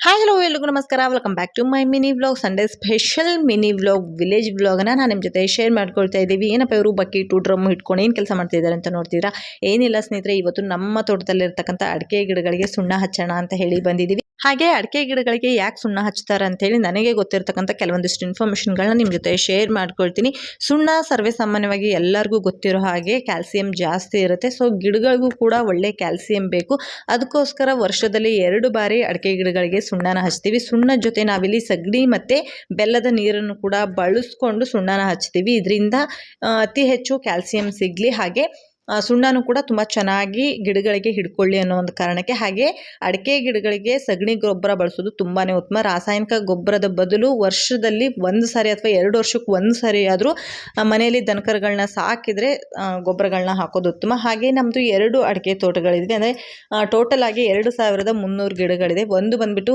Hi hello ಎಲ್ರಿಗೂ ನಮಸ್ಕಾರ. Welcome back to my mini vlog. Sunday special mini vlog, village ವ್ಲಾಗ್ನ ನಾನು ನಿಮ್ಮ ಜೊತೆ ಶೇರ್ ಮಾಡ್ಕೊಳ್ತಾ ಇದ್ದೀವಿ. ಏನಪ್ಪ ಇವರು ಬಕೆಟು ಡ್ರಮ್ ಇಟ್ಕೊಂಡು ಏನು ಕೆಲಸ ಮಾಡ್ತಿದ್ದಾರೆ ಅಂತ ನೋಡ್ತಿದ್ದೀರಾ? ಏನಿಲ್ಲ ಸ್ನೇಹಿತರೆ, ಇವತ್ತು ನಮ್ಮ ತೋಟದಲ್ಲಿರ್ತಕ್ಕಂಥ ಅಡಿಕೆ ಗಿಡಗಳಿಗೆ ಸುಣ್ಣ ಹಚ್ಚೋಣ ಅಂತ ಹೇಳಿ ಬಂದಿದ್ದೀವಿ. ಹಾಗೆ ಅಡಿಕೆ ಗಿಡಗಳಿಗೆ ಯಾಕೆ ಸುಣ್ಣ ಹಚ್ತಾರೆ ಅಂತೇಳಿ ನನಗೆ ಗೊತ್ತಿರತಕ್ಕಂಥ ಕೆಲವೊಂದಿಷ್ಟು ಇನ್ಫಾರ್ಮೇಷನ್ಗಳನ್ನ ನಿಮ್ಮ ಜೊತೆ ಶೇರ್ ಮಾಡ್ಕೊಳ್ತೀನಿ. ಸುಣ್ಣ ಸರ್ವೇ ಸಾಮಾನ್ಯವಾಗಿ ಎಲ್ಲರಿಗೂ ಗೊತ್ತಿರೋ ಹಾಗೆ ಕ್ಯಾಲ್ಸಿಯಂ ಜಾಸ್ತಿ ಇರುತ್ತೆ. ಸೊ ಗಿಡಗಳಿಗೂ ಕೂಡ ಒಳ್ಳೆ ಕ್ಯಾಲ್ಸಿಯಂ ಬೇಕು. ಅದಕ್ಕೋಸ್ಕರ ವರ್ಷದಲ್ಲಿ 2 ಬಾರಿ ಅಡಿಕೆ ಗಿಡಗಳಿಗೆ ಸುಣ್ಣನ ಹಚ್ತೀವಿ. ಸುಣ್ಣದ ಜೊತೆ ನಾವಿಲ್ಲಿ ಸಗಣಿ ಮತ್ತು ಬೆಲ್ಲದ ನೀರನ್ನು ಕೂಡ ಬಳಸ್ಕೊಂಡು ಸುಣ್ಣನ ಹಚ್ತೀವಿ. ಇದರಿಂದ ಅತಿ ಹೆಚ್ಚು ಕ್ಯಾಲ್ಸಿಯಂ ಸಿಗಲಿ, ಹಾಗೆ ಸುಣ್ಣನೂ ಕೂಡ ತುಂಬ ಚೆನ್ನಾಗಿ ಗಿಡಗಳಿಗೆ ಹಿಡ್ಕೊಳ್ಳಿ ಅನ್ನೋ ಒಂದು ಕಾರಣಕ್ಕೆ. ಹಾಗೆ ಅಡಿಕೆ ಗಿಡಗಳಿಗೆ ಸಗಣಿ ಗೊಬ್ಬರ ಬಳಸೋದು ತುಂಬಾ ಉತ್ತಮ. ರಾಸಾಯನಿಕ ಗೊಬ್ಬರದ ಬದಲು ವರ್ಷದಲ್ಲಿ 1 ಸಾರಿ ಅಥವಾ 2 ವರ್ಷಕ್ಕೆ 1 ಸಾರಿ ಆದರೂ ಮನೆಯಲ್ಲಿ ದನಕರುಗಳನ್ನ ಸಾಕಿದರೆ ಗೊಬ್ಬರಗಳನ್ನ ಹಾಕೋದು ಉತ್ತಮ. ಹಾಗೆ ನಮ್ಮದು 2 ಅಡಿಕೆ ತೋಟಗಳಿದೆ. ಅಂದರೆ ಟೋಟಲ್ ಆಗಿ 2300 ಗಿಡಗಳಿದೆ. ಒಂದು ಬಂದ್ಬಿಟ್ಟು